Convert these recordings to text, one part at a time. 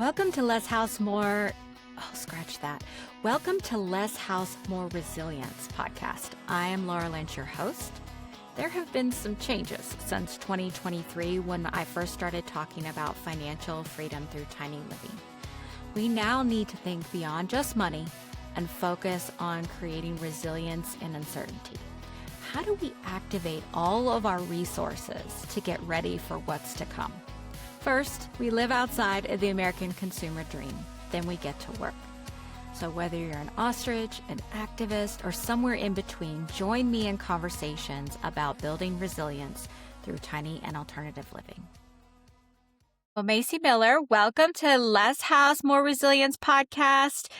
Welcome to Less House, More... Oh, scratch that. Welcome to Less House, More Resilience podcast. I am Laura Lynch, your host. There have been some changes since 2023 when I first started talking about financial freedom through tiny living. We now need to think beyond just money and focus on creating resilience in uncertainty. How do we activate all of our resources to get ready for what's to come? First, we live outside of the American consumer dream. Then we get to work. So whether you're an ostrich, an activist, or somewhere in between, join me in conversations about building resilience through tiny and alternative living. Well, Macy Miller, welcome to Less House, More Resilience podcast.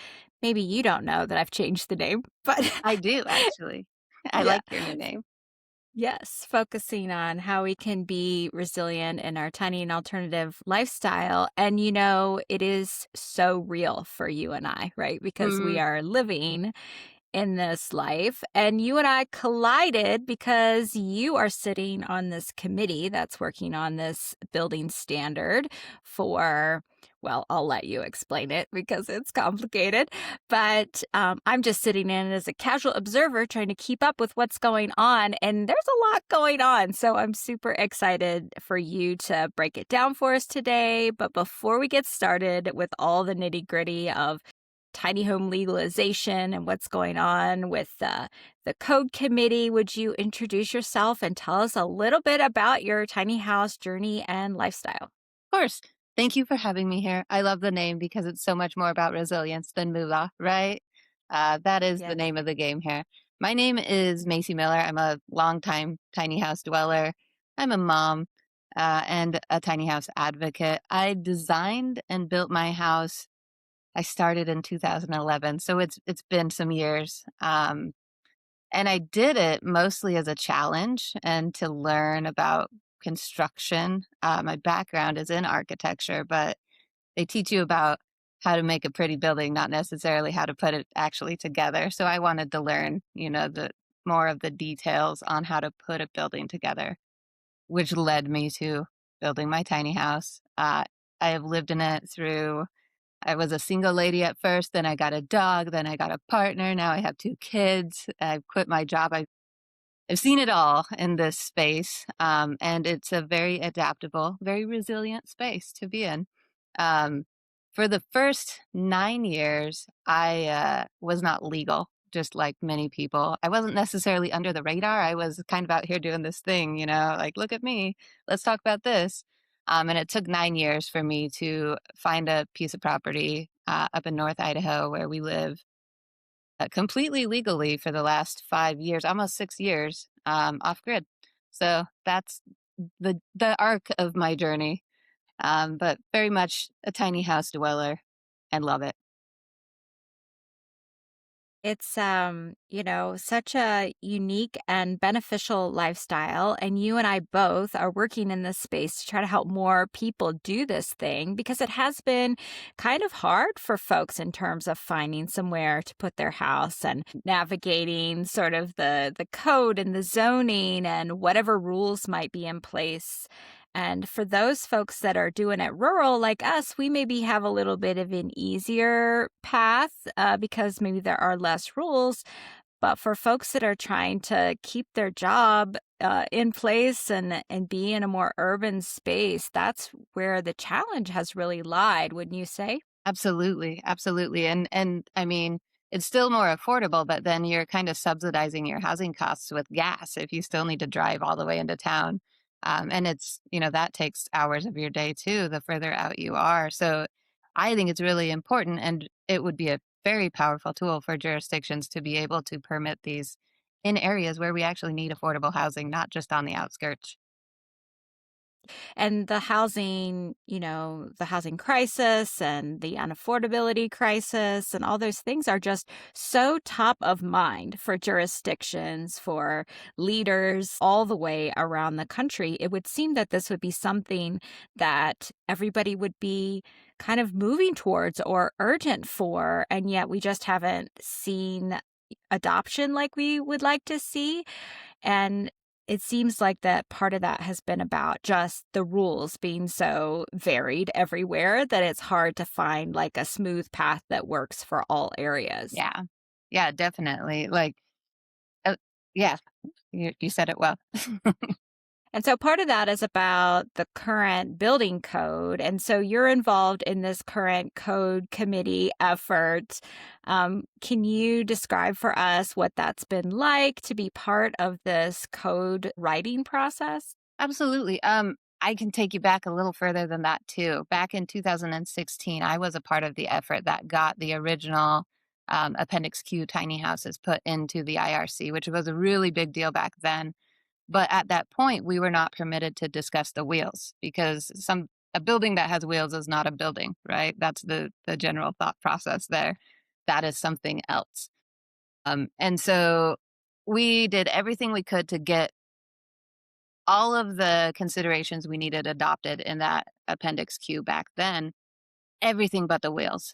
Maybe you don't know that I've changed the name, but I do, actually. I like your new name. Yes, focusing on how we can be resilient in our tiny and alternative lifestyle. And, you know, it is so real for you and I, right? Because we are living in this life. And you and I collided because you are sitting on this committee that's working on this building standard for, well, I'll let you explain it because it's complicated. But I'm just sitting in as a casual observer trying to keep up with what's going on. And there's a lot going on. So I'm super excited for you to break it down for us today. But before we get started with all the nitty gritty of tiny home legalization and what's going on with the code committee, would you introduce yourself and tell us a little bit about your tiny house journey and lifestyle? Of course. Thank you for having me here. I love the name because it's so much more about resilience than moolah, right? That is the name of the game here. My name is Macy Miller. I'm a longtime tiny house dweller. I'm a mom and a tiny house advocate. I designed and built my house. I started in 2011, so it's been some years. And I did it mostly as a challenge and to learn about construction. My background is in architecture, but they teach you about how to make a pretty building, not necessarily how to put it actually together. So I wanted to learn, the more of the details on how to put a building together, which led me to building my tiny house. I have lived in it I was a single lady at first, then I got a dog, then I got a partner, now I have 2 kids. I've quit my job. I've seen it all in this space, and it's a very adaptable, very resilient space to be in. For the first 9 years, I was not legal, just like many people. I wasn't necessarily under the radar. I was kind of out here doing this thing, like, look at me, let's talk about this. And it took 9 years for me to find a piece of property up in North Idaho where we live completely legally for the last 5 years, almost 6 years, off grid. So that's the arc of my journey, but very much a tiny house dweller and love it. It's, such a unique and beneficial lifestyle. And you and I both are working in this space to try to help more people do this thing because it has been kind of hard for folks in terms of finding somewhere to put their house and navigating sort of the code and the zoning and whatever rules might be in place. And for those folks that are doing it rural like us, we maybe have a little bit of an easier path because maybe there are less rules. But for folks that are trying to keep their job in place and be in a more urban space, that's where the challenge has really lied, wouldn't you say? Absolutely, absolutely. And I mean, it's still more affordable, but then you're kind of subsidizing your housing costs with gas if you still need to drive all the way into town. And it's, that takes hours of your day too, the further out you are. So I think it's really important, and it would be a very powerful tool for jurisdictions to be able to permit these in areas where we actually need affordable housing, not just on the outskirts. And the housing crisis and the unaffordability crisis and all those things are just so top of mind for jurisdictions, for leaders all the way around the country. It would seem that this would be something that everybody would be kind of moving towards or urgent for, and yet we just haven't seen adoption like we would like to see. And it seems like that part of that has been about just the rules being so varied everywhere that it's hard to find like a smooth path that works for all areas. Yeah. Yeah, definitely. Like, uh, yeah, you said it well. And so part of that is about the current building code. And so you're involved in this current code committee effort. Can you describe for us what that's been like to be part of this code writing process? Absolutely. I can take you back a little further than that too. Back in 2016, I was a part of the effort that got the original Appendix Q tiny houses put into the IRC, which was a really big deal back then. But at that point, we were not permitted to discuss the wheels because a building that has wheels is not a building, right? That's the general thought process there. That is something else. And so we did everything we could to get all of the considerations we needed adopted in that Appendix Q back then, everything but the wheels,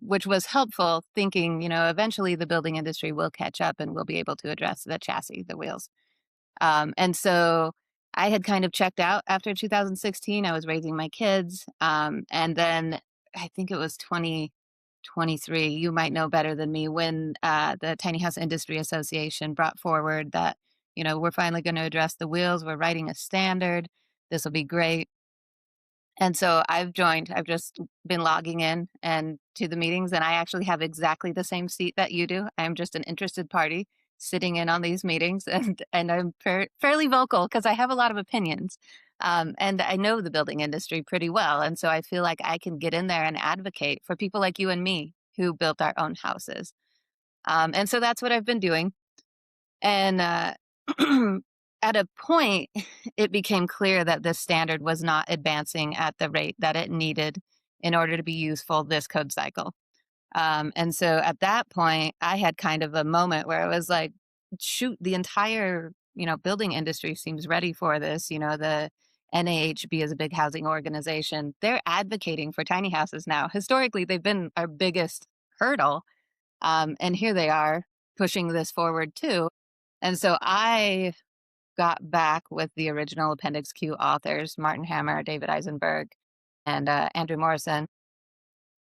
which was helpful thinking, eventually the building industry will catch up and we'll be able to address the chassis, the wheels. And so I had kind of checked out after 2016. I was raising my kids. And then I think it was 2023. You might know better than me when the Tiny House Industry Association brought forward that, we're finally going to address the wheels. We're writing a standard. This will be great. And so I've joined. I've just been logging in and to the meetings, and I actually have exactly the same seat that you do. I'm just an interested party sitting in on these meetings, and I'm fairly vocal because I have a lot of opinions, and I know the building industry pretty well, and so I feel like I can get in there and advocate for people like you and me who built our own houses, and so that's what I've been doing. And at a point, it became clear that this standard was not advancing at the rate that it needed in order to be useful this code cycle. And so at that point, I had kind of a moment where I was like, shoot, the entire, building industry seems ready for this. The NAHB is a big housing organization. They're advocating for tiny houses now. Historically, they've been our biggest hurdle. And here they are pushing this forward too. And so I got back with the original Appendix Q authors, Martin Hammer, David Eisenberg, and Andrew Morrison.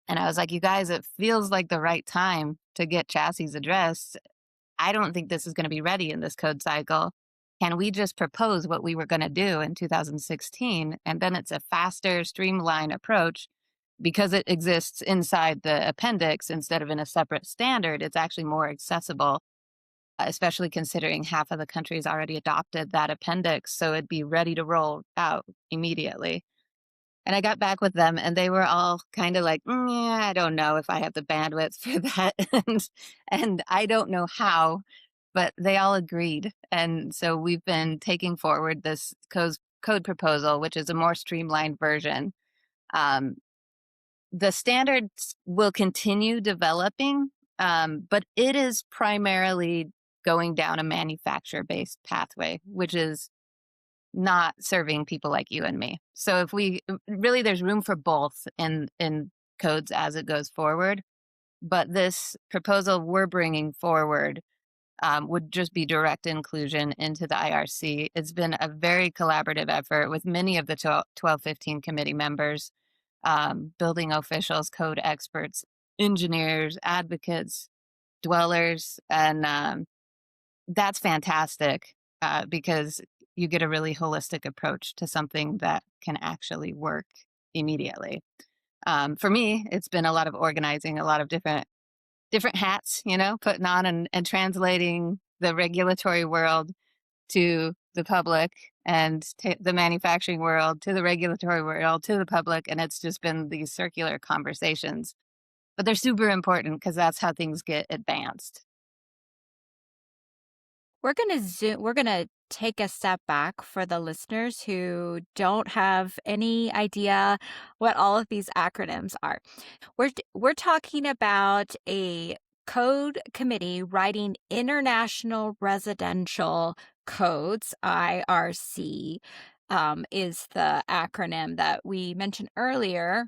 And I was like, you guys, it feels like the right time to get chassis addressed. I don't think this is going to be ready in this code cycle. Can we just propose what we were going to do in 2016? And then it's a faster, streamlined approach because it exists inside the appendix instead of in a separate standard. It's actually more accessible, especially considering half of the country's already adopted that appendix. So it'd be ready to roll out immediately. And I got back with them and they were all kind of like, yeah, I don't know if I have the bandwidth for that. and I don't know how, but they all agreed. And so we've been taking forward this code proposal, which is a more streamlined version. The standards will continue developing, but it is primarily going down a manufacturer-based pathway, which is not serving people like you and me. So if we really, there's room for both in codes as it goes forward. But this proposal we're bringing forward would just be direct inclusion into the IRC. It's been a very collaborative effort with many of the 1215 committee members, building officials, code experts, engineers, advocates, dwellers, and that's fantastic because you get a really holistic approach to something that can actually work immediately. For me, it's been a lot of organizing, a lot of different hats, putting on and translating the regulatory world to the public and the manufacturing world to the regulatory world to the public. And it's just been these circular conversations. But they're super important because that's how things get advanced. We're going to take a step back for the listeners who don't have any idea what all of these acronyms are. We're talking about a code committee writing international residential codes. IRC is the acronym that we mentioned earlier.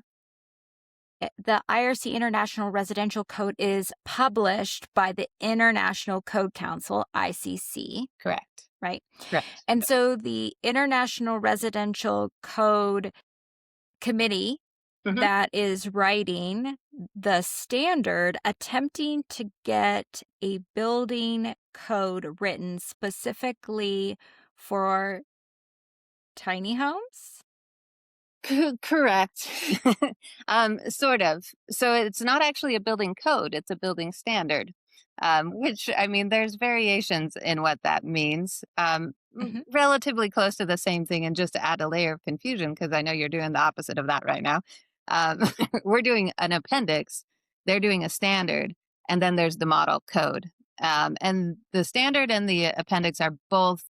The IRC International Residential Code is published by the International Code Council, ICC. Correct. right? Correct. And so the International Residential Code Committee Hmm. that is writing the standard, attempting to get a building code written specifically for tiny homes? Correct. Sort of. So it's not actually a building code, it's a building standard, which, I mean, there's variations in what that means. Mhm. Relatively close to the same thing. And just to add a layer of confusion, because I know you're doing the opposite of that right now, um, we're doing an appendix, they're doing a standard, and then there's the model code. And the standard and the appendix are both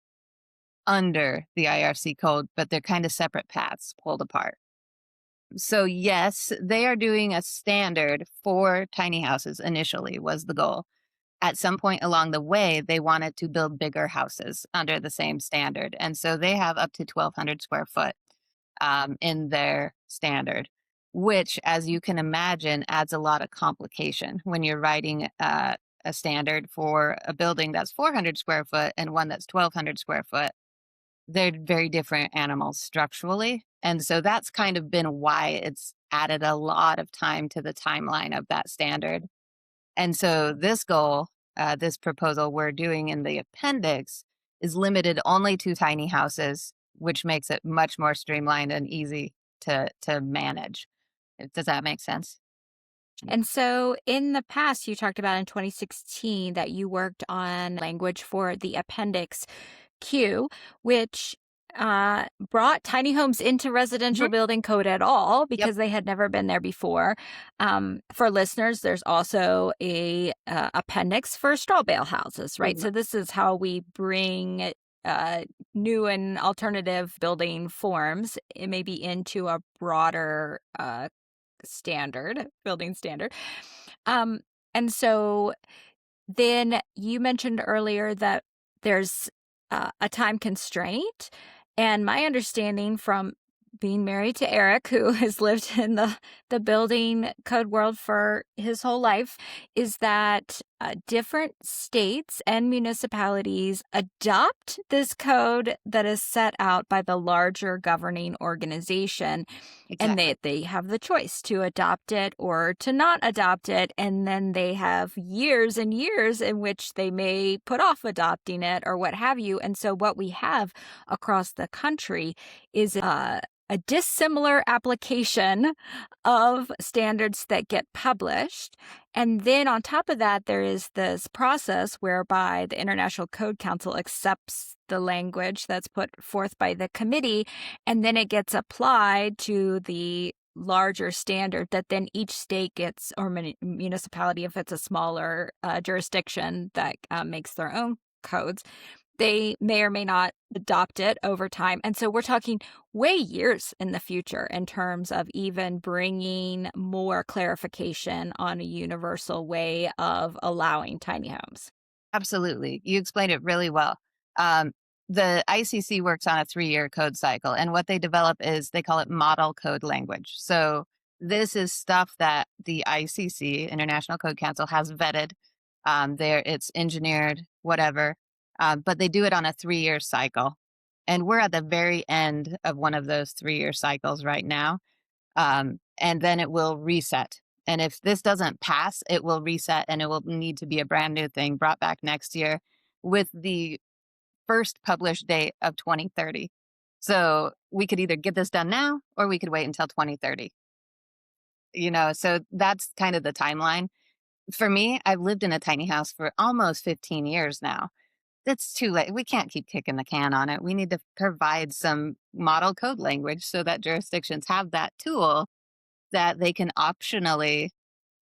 under the IRC code, but they're kind of separate paths pulled apart. So yes, they are doing a standard for tiny houses initially was the goal. At some point along the way, they wanted to build bigger houses under the same standard. And so they have up to 1,200 square foot in their standard, which, as you can imagine, adds a lot of complication when you're writing a standard for a building that's 400 square foot and one that's 1,200 square foot. They're very different animals structurally. And so that's kind of been why it's added a lot of time to the timeline of that standard. And so this goal, this proposal we're doing in the appendix is limited only to tiny houses, which makes it much more streamlined and easy to manage. Does that make sense? And so in the past, you talked about in 2016 that you worked on language for the Appendix Q, which brought tiny homes into residential Mhm. building code at all Yep. because they had never been there before. For listeners, there's also a appendix for straw bale houses, right? Mhm. So this is how we bring uh, new and alternative building forms, it may be into a broader standard, building standard. Um, and so then you mentioned earlier that there's a time constraint. And my understanding from being married to Eric, who has lived in the building code world for his whole life, is that different states and municipalities adopt this code that is set out by the larger governing organization, and Exactly. they have the choice to adopt it or to not adopt it. And then they have years and years in which they may put off adopting it or what have you. And so what we have across the country is a dissimilar application of standards that get published. And then on top of that, there is this process whereby the International Code Council accepts the language that's put forth by the committee, and then it gets applied to the larger standard that then each state gets, or municipality, if it's a smaller jurisdiction that makes their own codes, they may or may not adopt it over time. And so we're talking way years in the future in terms of even bringing more clarification on a universal way of allowing tiny homes. Absolutely. You explained it really well. Um, the ICC works on a 3-year code cycle, and what they develop is they call it model code language. So this is stuff that the ICC, International Code Council, has vetted. It's engineered, whatever, but they do it on a 3-year cycle. And we're at the very end of one of those 3-year cycles right now. And then it will reset. And if this doesn't pass, it will reset and it will need to be a brand new thing brought back next year with the first published date of 2030. So we could either get this done now or we could wait until 2030. So that's kind of the timeline. For me, I've lived in a tiny house for almost 15 years now. It's too late. We can't keep kicking the can on it. We need to provide some model code language so that jurisdictions have that tool that they can optionally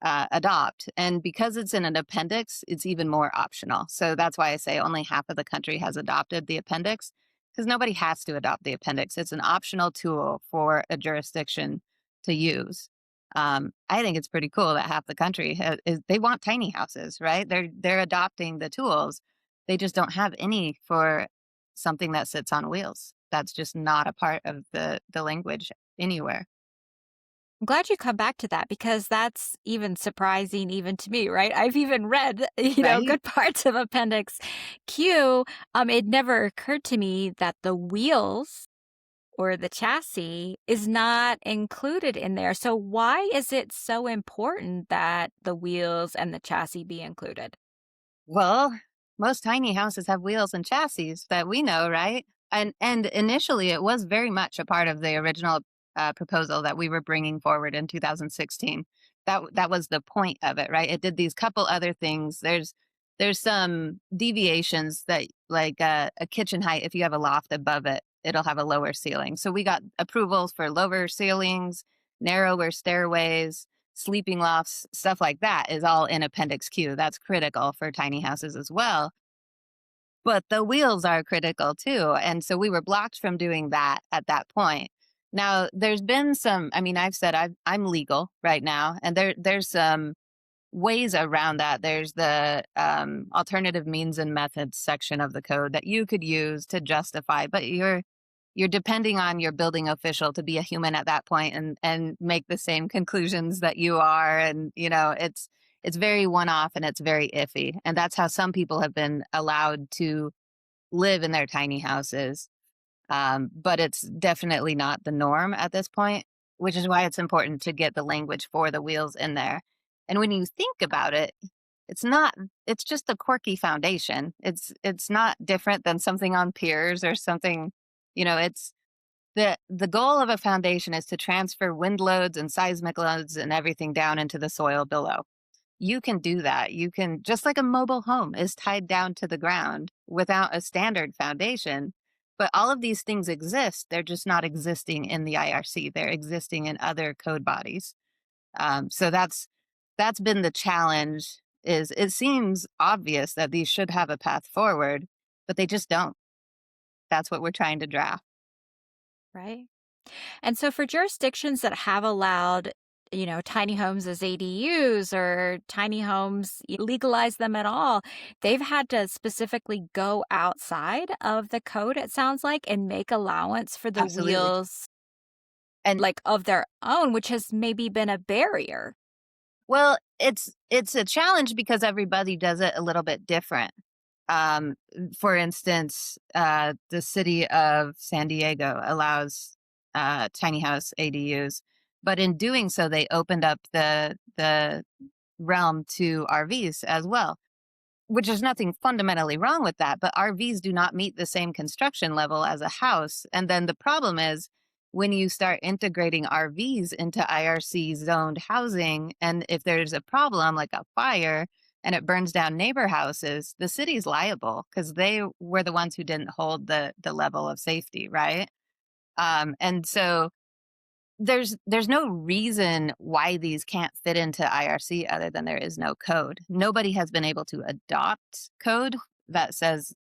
adopt. And because it's in an appendix, it's even more optional. So that's why I say only half of the country has adopted the appendix, because nobody has to adopt the appendix. It's an optional tool for a jurisdiction to use. I think it's pretty cool that half the country they want tiny houses, right? They're adopting the tools. They just don't have any for something that sits on wheels. That's just not a part of the language anywhere. I'm glad you come back to that because that's even surprising even to me, right? I've even read, Right? good parts of Appendix Q. It never occurred to me that the wheels or the chassis is not included in there. So why is it so important that the wheels and the chassis be included? Well, most tiny houses have wheels and chassis that we know, right? And initially, it was very much a part of the original proposal that we were bringing forward in 2016. That was the point of it, right? It did these couple other things. There's some deviations that, like a kitchen height. If you have a loft above it, it'll have a lower ceiling. So we got approvals for lower ceilings, narrower stairways, sleeping lofts, stuff like that is all in Appendix Q. That's critical for tiny houses as well. But the wheels are critical too. And so we were blocked from doing that at that point. Now, there's been some, I mean, I've said I'm legal right now, and there's some ways around that. There's the alternative means and methods section of the code that you could use to justify, but you're depending on your building official to be a human at that point and make the same conclusions that you are. And it's very one-off and it's very iffy, and that's how some people have been allowed to live in their tiny houses. But it's definitely not the norm at this point, which is why it's important to get the language for the wheels in there. And when you think about it, it's not, it's just a quirky foundation. It's not different than something on piers or something. It's the goal of a foundation is to transfer wind loads and seismic loads and everything down into the soil below. You can do that. You can, just like a mobile home is tied down to the ground without a standard foundation. But all of these things exist. They're just not existing in the IRC. They're existing in other code bodies. So that's been the challenge. Is it seems obvious that these should have a path forward, but they just don't. That's what we're trying to draft. Right. And so for jurisdictions that have allowed, tiny homes as ADUs or tiny homes, legalize them at all, they've had to specifically go outside of the code, it sounds like, and make allowance for the Absolutely. wheels And like of their own, which has maybe been a barrier. well, it's a challenge because everybody does it a little bit different. For instance, the city of San Diego allows tiny house ADUs, but in doing so, they opened up the realm to RVs as well, which is nothing fundamentally wrong with that. But RVs do not meet the same construction level as a house, and then the problem is when you start integrating RVs into IRC zoned housing, and if there's a problem like a fire and it burns down neighbor houses, the city's liable because they were the ones who didn't hold the level of safety, right? And so there's no reason why these can't fit into IRC other than there is no code. Nobody has been able to adopt code that says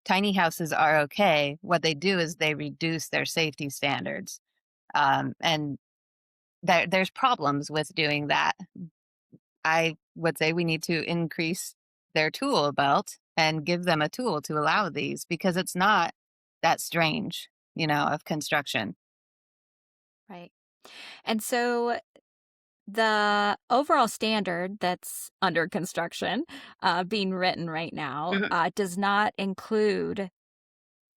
tiny houses are okay. What they do is they reduce their safety standards. And there's problems with doing that. I would say we need to increase their tool belt and give them a tool to allow these because it's not that strange, of construction. Right. And so the overall standard that's under construction, being written right now, Mhm. does not include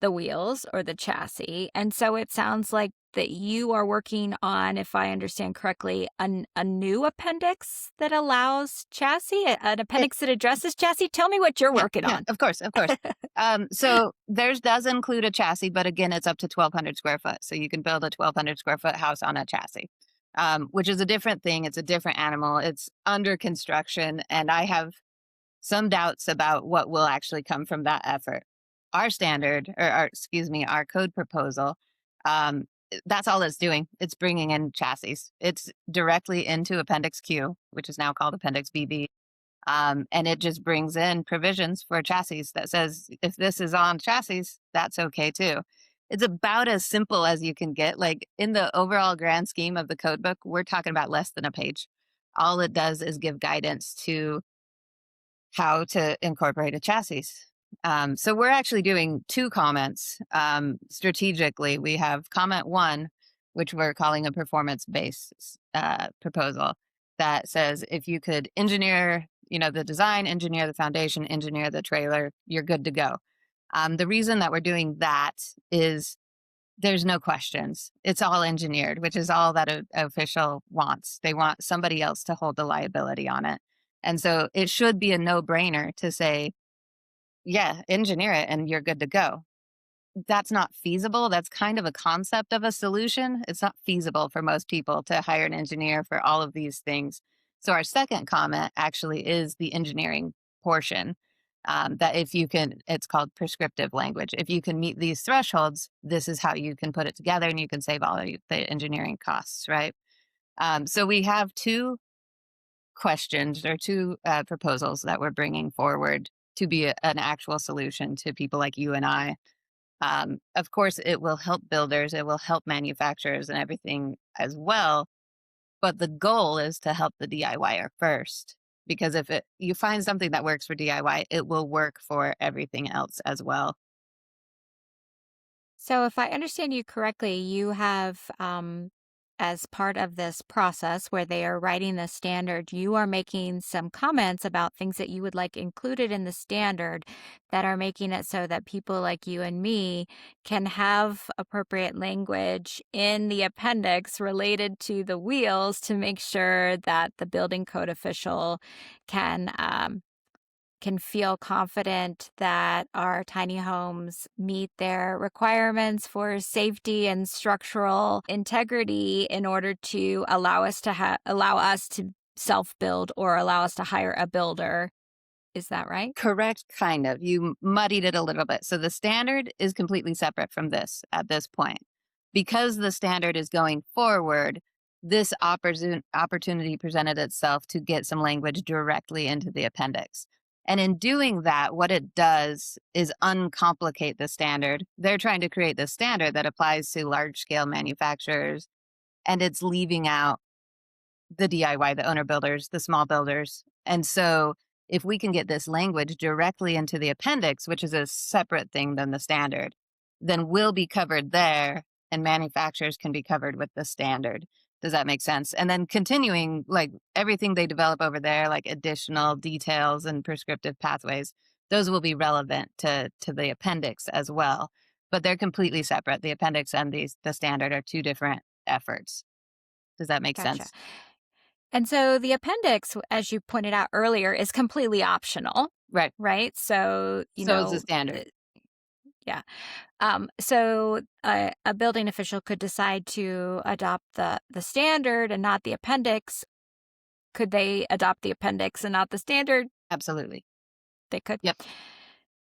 the wheels or the chassis. And so it sounds like that you are working on, if I understand correctly, a new appendix that allows chassis, an It, appendix that addresses chassis. Tell me what you're yeah, working yeah, on. of course, of course. So theirs does include a chassis, but again, it's up to 1,200 square foot. So you can build a 1,200 square foot house on a chassis, which is a different thing. It's a different animal. It's under construction, and I have some doubts about what will actually come from that effort. Our standard, excuse me, our code proposal, that's all it's doing. It's bringing in chassis. It's directly into Appendix Q, which is now called Appendix BB. And it just brings in provisions for chassis that says if this is on chassis, that's okay too. It's about as simple as you can get. Like in the overall grand scheme of the code book, we're talking about less than a page. All it does is give guidance to how to incorporate a chassis. So we're actually doing two comments strategically. We have comment one, which we're calling a performance-based proposal that says if you could engineer, the design, engineer the foundation, engineer the trailer, you're good to go. The reason that we're doing that is there's no questions. It's all engineered, which is all that an official wants. They want somebody else to hold the liability on it. And so it should be a no-brainer to say, yeah, engineer it and you're good to go. That's not feasible. That's kind of a concept of a solution. It's not feasible for most people to hire an engineer for all of these things. So our second comment actually is the engineering portion. That if you can, it's called prescriptive language. If you can meet these thresholds, this is how you can put it together and you can save all of the engineering costs, right? So we have two questions or two proposals that we're bringing forward to be an actual solution to people like you and I. Of course, it will help builders, it will help manufacturers and everything as well. But the goal is to help the DIYer first, because if you find something that works for DIY, it will work for everything else as well. So, if I understand you correctly, you have, as part of this process where they are writing the standard, you are making some comments about things that you would like included in the standard that are making it so that people like you and me can have appropriate language in the appendix related to the wheels to make sure that the building code official can can feel confident that our tiny homes meet their requirements for safety and structural integrity in order to allow us to self build or allow us to hire a builder. Is that right? Correct, kind of. You muddied it a little bit. So the standard is completely separate from this at this point. Because the standard is going forward, this opportunity presented itself to get some language directly into the appendix. And in doing that, what it does is uncomplicate the standard. They're trying to create the standard that applies to large scale manufacturers, and it's leaving out the DIY, the owner builders, the small builders. And so if we can get this language directly into the appendix, which is a separate thing than the standard, then we'll be covered there and manufacturers can be covered with the standard. Does that make sense? And then continuing, like everything they develop over there, like additional details and prescriptive pathways, those will be relevant to the appendix as well. But they're completely separate. The appendix and the standard are two different efforts. Does that make Gotcha. sense? And so the appendix, as you pointed out earlier, is completely optional, Right. right? So, So is the standard. yeah. So a building official could decide to adopt the standard and not the appendix. Could they adopt the appendix and not the standard? Absolutely. They could. Yep.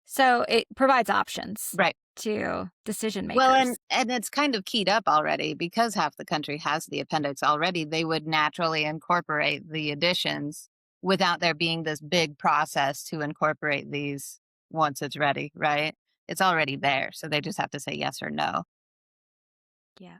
So it provides options Right. to decision Well, makers. and it's kind of keyed up already because half the country has the appendix already. They would naturally incorporate the additions without there being this big process to incorporate these once it's ready, right? It's already there. So they just have to say yes or no. Yeah.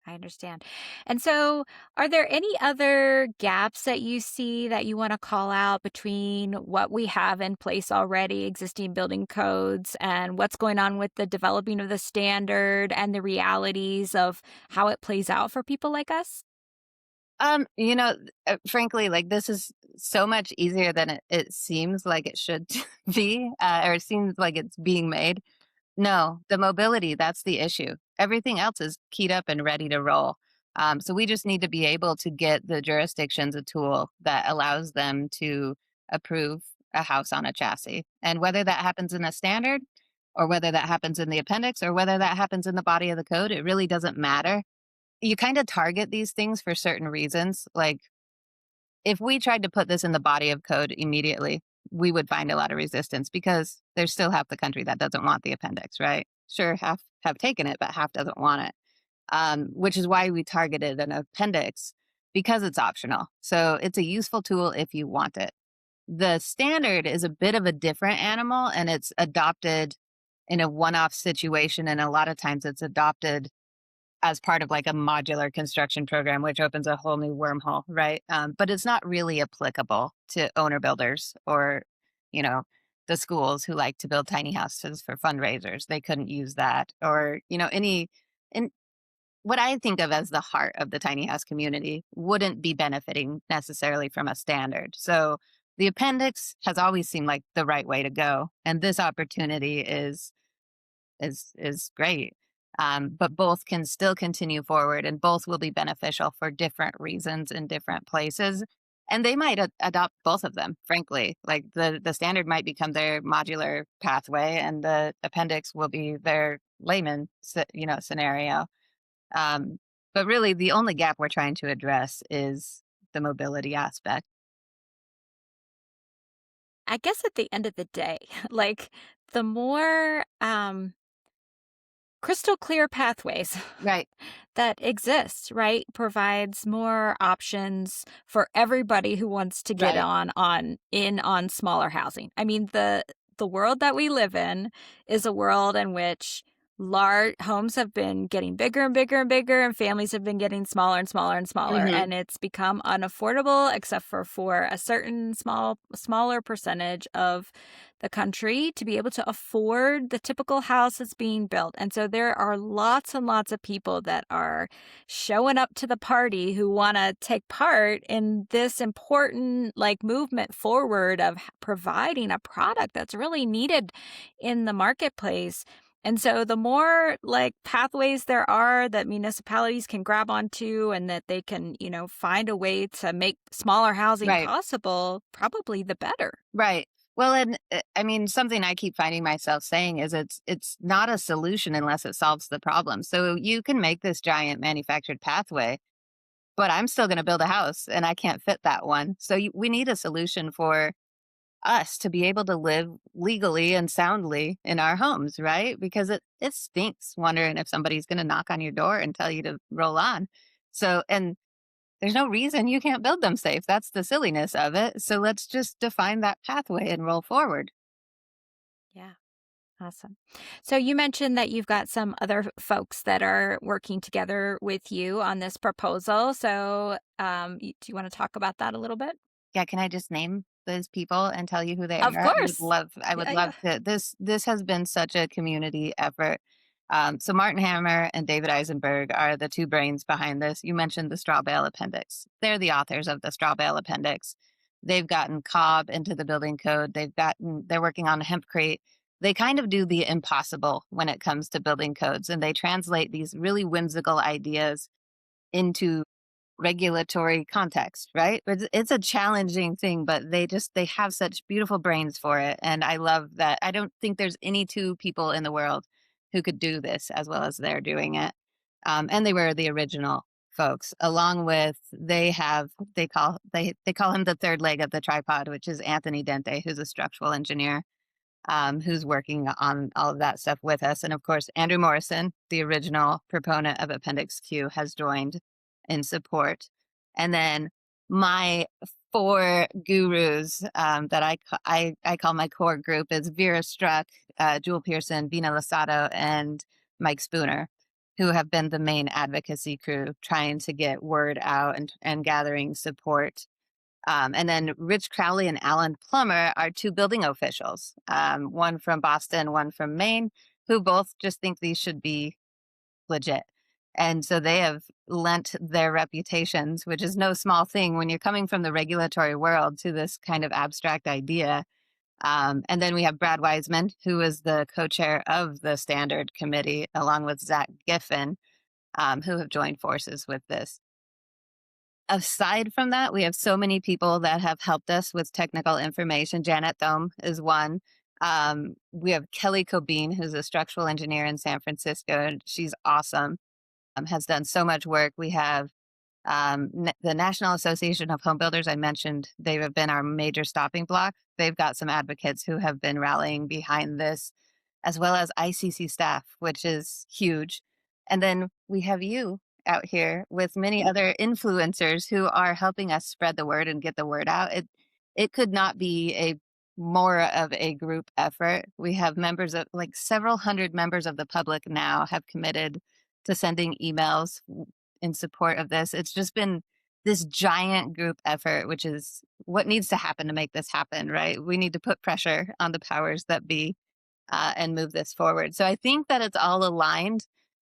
I understand. And so, are there any other gaps that you see that you want to call out between what we have in place already, existing building codes, and what's going on with the developing of the standard and the realities of how it plays out for people like us? You know, frankly, like this is so much easier than it seems like it should be, or it seems like it's being made. No, the mobility, that's the issue. Everything else is keyed up and ready to roll. So we just need to be able to get the jurisdictions a tool that allows them to approve a house on a chassis. And whether that happens in a standard or whether that happens in the appendix or whether that happens in the body of the code, it really doesn't matter. You kind of target these things for certain reasons. Like if we tried to put this in the body of code immediately, we would find a lot of resistance because there's still half the country that doesn't want the appendix, right? Sure, half have taken it, but half doesn't want it. Which is why we targeted an appendix because it's optional. So it's a useful tool if you want it. The standard is a bit of a different animal and it's adopted in a one off situation. And a lot of times it's adopted as part of like a modular construction program, which opens a whole new wormhole, right? But it's not really applicable to owner builders or, you know, the schools who like to build tiny houses for fundraisers. They couldn't use that, or any. And what I think of as the heart of the tiny house community wouldn't be benefiting necessarily from a standard. So the appendix has always seemed like the right way to go, and this opportunity is great. But both can still continue forward, and both will be beneficial for different reasons in different places. And they might adopt both of them. Frankly, like the standard might become their modular pathway, and the appendix will be their layman, scenario. Um, but really, the only gap we're trying to address is the mobility aspect. I guess at the end of the day, like the more crystal clear pathways Right. that exist, right, provides more options for everybody who wants to get Right. on smaller housing. I mean, the world that we live in is a world in which large homes have been getting bigger and bigger and bigger, and families have been getting smaller and smaller and smaller, Hmm. and it's become unaffordable except for a certain smaller percentage of the country to be able to afford the typical house that's being built. And so there are lots and lots of people that are showing up to the party who want to take part in this important like movement forward of providing a product that's really needed in the marketplace. And so the more like pathways there are that municipalities can grab onto and that they can, find a way to make smaller housing Right. possible, probably the better. Right. Well, and I mean, something I keep finding myself saying is it's not a solution unless it solves the problem. So you can make this giant manufactured pathway, but I'm still going to build a house, and I can't fit that one. So we need a solution for us to be able to live legally and soundly in our homes, right? Because it stinks wondering if somebody's going to knock on your door and tell you to roll on. So, and there's no reason you can't build them safe. That's the silliness of it. So let's just define that pathway and roll forward. Yeah. Awesome. So you mentioned that you've got some other folks that are working together with you on this proposal. So do you want to talk about that a little bit? Yeah, can I just name those people and tell you who they Of are? course. I would Yeah, love yeah. to. This has been such a community effort. So Martin Hammer and David Eisenberg are the two brains behind this. You mentioned the straw bale appendix. They're the authors of the straw bale appendix. They've gotten cob into the building code. They're working on hempcrete. They kind of do the impossible when it comes to building codes, and they translate these really whimsical ideas into regulatory context, right? It's a challenging thing, but they have such beautiful brains for it. And I love that. I don't think there's any two people in the world who could do this as well as they're doing it. And they were the original folks, along with they call him the third leg of the tripod, which is Anthony Dente, who's a structural engineer, who's working on all of that stuff with us. And of course, Andrew Morrison, the original proponent of Appendix Q, has joined in support. And then my four gurus that I call my core group is Vera Struck, Jewel Pearson, Vina Losado, and Mike Spooner, who have been the main advocacy crew trying to get word out and gathering support. And then Rich Crowley and Alan Plummer are two building officials, one from Boston, one from Maine, who both just think these should be legit. And so they have lent their reputations, which is no small thing when you're coming from the regulatory world to this kind of abstract idea. And then we have Brad Wiseman, who is the co-chair of the standard committee, along with Zach Giffen, who have joined forces with this. Aside from that, we have so many people that have helped us with technical information. Janet Thome is one. We have Kelly Cobean, who's a structural engineer in San Francisco, and she's awesome, has done so much work. We have the National Association of Home Builders. I mentioned they have been our major stopping block. They've got some advocates who have been rallying behind this, as well as ICC staff, which is huge. And then we have you out here with many other influencers who are helping us spread the word and get the word out. It could not be a more of a group effort. We have members of like several hundred members of the public now have committed to sending emails in support of this. It's just been this giant group effort, which is what needs to happen to make this happen, right? We need to put pressure on the powers that be and move this forward. So I think that it's all aligned.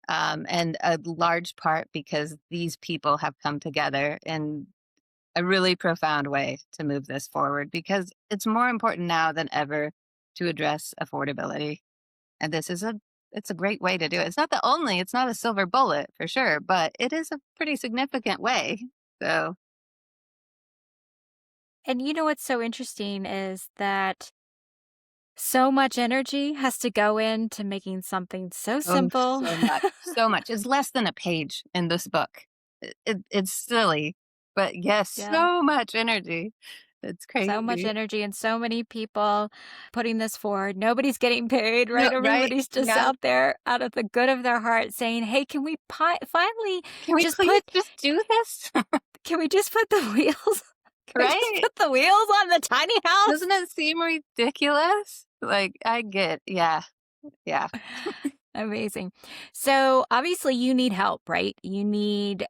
And a large part because these people have come together in a really profound way to move this forward because it's more important now than ever to address affordability. And it's a great way to do it. It's not the only, it's not a silver bullet for sure, but it is a pretty significant way. So, And you know what's so interesting is that so much energy has to go into making something so oh, simple. so much, so much. It's less than a page in this book. It's silly, but yes, Yeah. so much energy. It's So much crazy. energy and so many people putting this forward. Nobody's getting paid, No, right? right? Everybody's just Yeah. out there out of the good of their heart saying, "Hey, can we finally Can we just please put just do this? can we just put the wheels can we just Right? put the wheels on the tiny house?" Doesn't it seem ridiculous? Like, I get, yeah, yeah. Amazing. So, obviously you need help, right? You need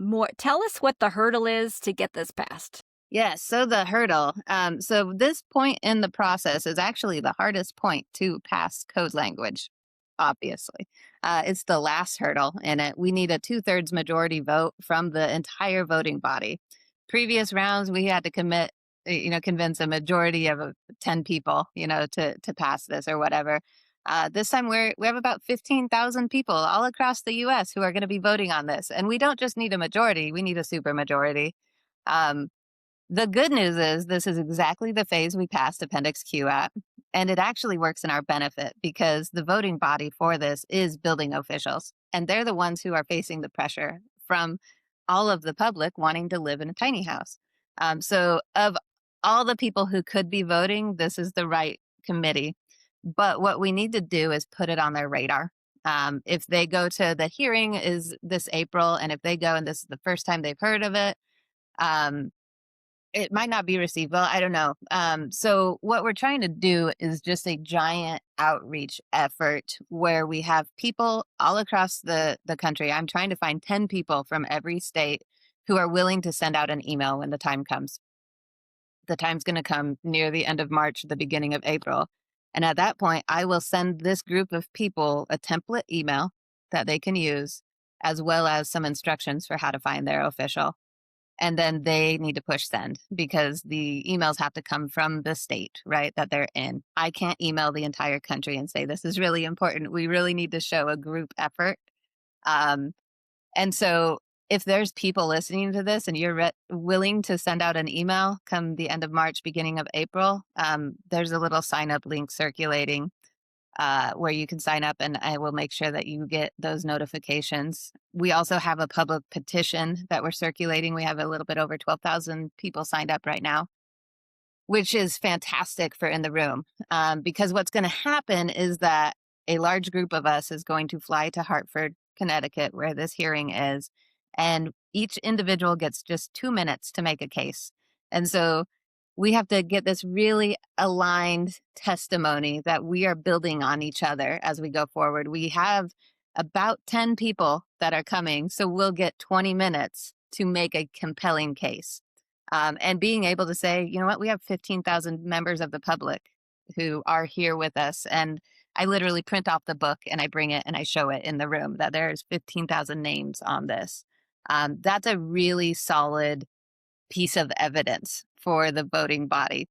more. Tell us what the hurdle is to get this passed. Yes. So the hurdle. So this point in the process is actually the hardest point to pass code language. Obviously, it's the last hurdle in it. We need a 2/3 majority vote from the entire voting body. Previous rounds, we had to convince a majority of 10 people, to pass this or whatever. This time we have about 15,000 people all across the U.S. who are going to be voting on this, and we don't just need a majority; we need a supermajority. Um, the good news is this is exactly the phase we passed Appendix Q at, and it actually works in our benefit because the voting body for this is building officials, and they're the ones who are facing the pressure from all of the public wanting to live in a tiny house. So, of all the people who could be voting, this is the right committee. But what we need to do is put it on their radar. If they go to the hearing is this April, and if they go and this is the first time they've heard of it, um, it might not be received well, I don't know. So what we're trying to do is just a giant outreach effort where we have people all across the country. I'm trying to find 10 people from every state who are willing to send out an email when the time comes. The time's going to come near the end of March, the beginning of April. And at that point, I will send this group of people a template email that they can use, as well as some instructions for how to find their official. And then they need to push send because the emails have to come from the state, right, that they're in. I can't email the entire country and say, this is really important. We really need to show a group effort. Um, and so if there's people listening to this and you're willing to send out an email come the end of March, beginning of April, there's a little sign up link circulating where you can sign up, and I will make sure that you get those notifications. We also have a public petition that we're circulating. We have a little bit over 12,000 people signed up right now, which is fantastic for in the room, because what's going to happen is that a large group of us is going to fly to Hartford, Connecticut, where this hearing is, and each individual gets just 2 minutes to make a case. And so we have to get this really aligned testimony that we are building on each other as we go forward. We have about 10 people that are coming, so we'll get 20 minutes to make a compelling case. And being able to say, you know what, we have 15,000 members of the public who are here with us. And I literally print off the book and I bring it and I show it in the room that there's 15,000 names on this. That's a really solid piece of evidence for the voting body.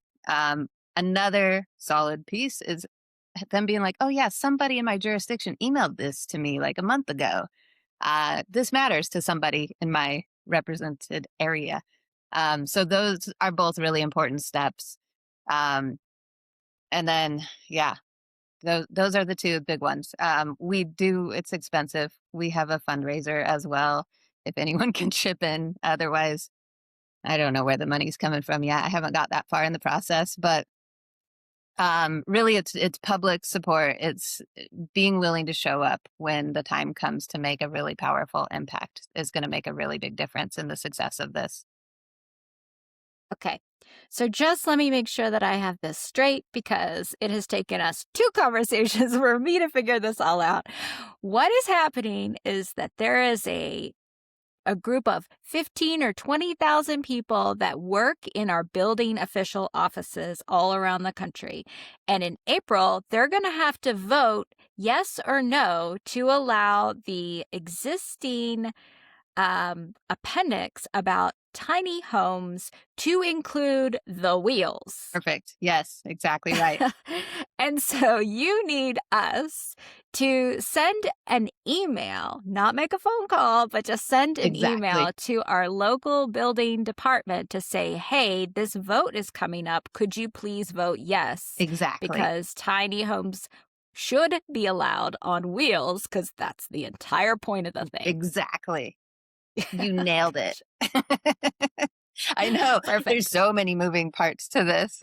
Another solid piece is them being like, oh, yeah, somebody in my jurisdiction emailed this to me like a month ago. This matters to somebody in my represented area. So those are both really important steps. And then, yeah, those are the two big ones. It's expensive. We have a fundraiser as well, if anyone can chip in. Otherwise, I don't know where the money's coming from yet. I haven't got that far in the process, but really it's public support. It's being willing to show up when the time comes to make a really powerful impact is going to make a really big difference in the success of this. Okay. So just let me make sure that I have this straight because it has taken us 2 conversations for me to figure this all out. What is happening is that there is a a group of 15 or 20,000 people that work in our building official offices all around the country. And in April, they're going to have to vote yes or no to allow the existing appendix about tiny homes to include the wheels. Perfect. Yes, exactly right. And so you need us to send an email, not make a phone call, but just send an email to our local building department to say, hey, this vote is coming up. Could you please vote yes? Exactly. Because tiny homes should be allowed on wheels, because that's the entire point of the thing. Exactly. You nailed it. I know. Perfect. There's so many moving parts to this.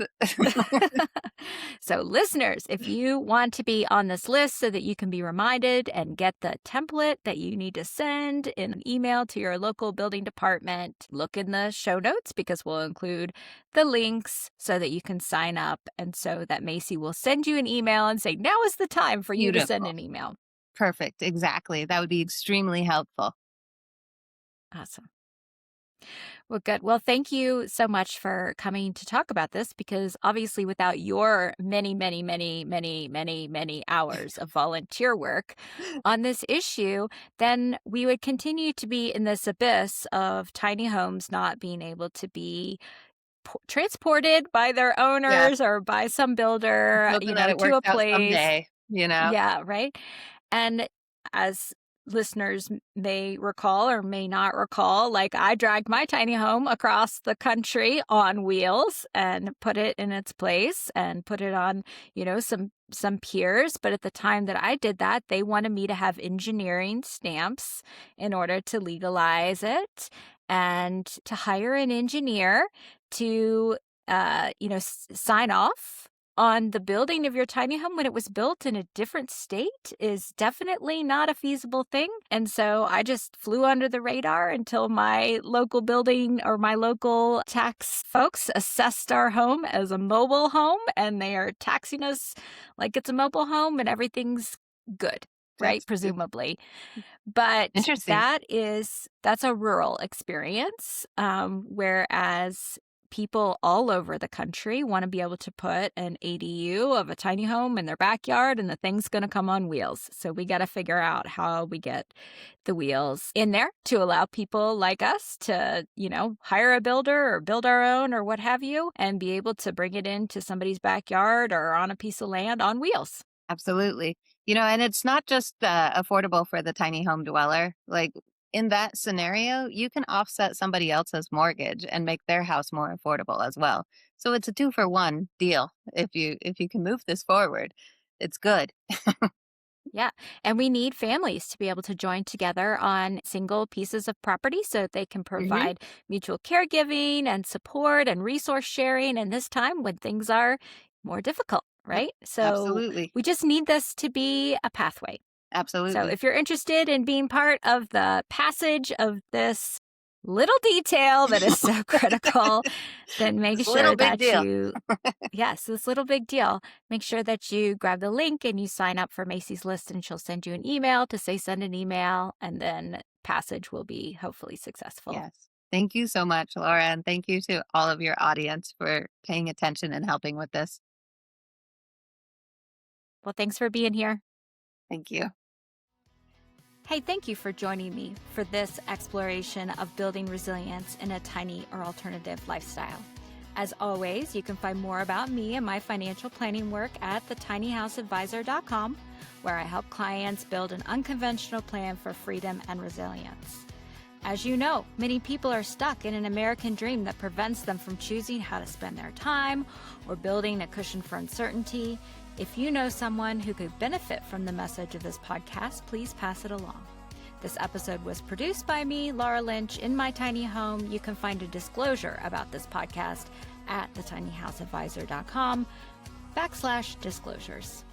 So listeners, if you want to be on this list so that you can be reminded and get the template that you need to send in an email to your local building department, look in the show notes because we'll include the links so that you can sign up, and so that Macy will send you an email and say, now is the time for you to send an email. Perfect. Exactly. That would be extremely helpful. Awesome. Well, good. Well, thank you so much for coming to talk about this, because obviously without your many, many, many, many, many, many hours of volunteer work on this issue, then we would continue to be in this abyss of tiny homes not being able to be transported by their owners or by some builder, to a place. Someday, Yeah, right. And as listeners may recall or may not recall, like I dragged my tiny home across the country on wheels and put it in its place and put it on, some piers. But at the time that I did that, they wanted me to have engineering stamps in order to legalize it and to hire an engineer to, sign off on the building of your tiny home when it was built in a different state is definitely not a feasible thing. And so I just flew under the radar until my local building or my local tax folks assessed our home as a mobile home, and they are taxing us like it's a mobile home and everything's good, right? Presumably. But that's a rural experience, whereas people all over the country want to be able to put an ADU of a tiny home in their backyard, and the thing's going to come on wheels. So we got to figure out how we get the wheels in there to allow people like us to, hire a builder or build our own or what have you, and be able to bring it into somebody's backyard or on a piece of land on wheels. Absolutely. And it's not just affordable for the tiny home dweller. Like, in that scenario, you can offset somebody else's mortgage and make their house more affordable as well. So it's a 2-for-1 deal. If you can move this forward, it's good. Yeah. And we need families to be able to join together on single pieces of property so that they can provide mutual caregiving and support and resource sharing in this time when things are more difficult, right? So absolutely. We just need this to be a pathway. Absolutely. So if you're interested in being part of the passage of this little detail that is so critical, then make sure that this little big deal, make sure that you grab the link and you sign up for Macy's list, and she'll send you an email to say send an email, and then passage will be hopefully successful. Yes. Thank you so much, Laura, and thank you to all of your audience for paying attention and helping with this. Well, thanks for being here. Thank you. Hey, thank you for joining me for this exploration of building resilience in a tiny or alternative lifestyle. As always, you can find more about me and my financial planning work at thetinyhouseadvisor.com, where I help clients build an unconventional plan for freedom and resilience. As you know, many people are stuck in an American dream that prevents them from choosing how to spend their time or building a cushion for uncertainty. If you know someone who could benefit from the message of this podcast, please pass it along. This episode was produced by me, Laura Lynch, in my tiny home. You can find a disclosure about this podcast at thetinyhouseadvisor.com/disclosures.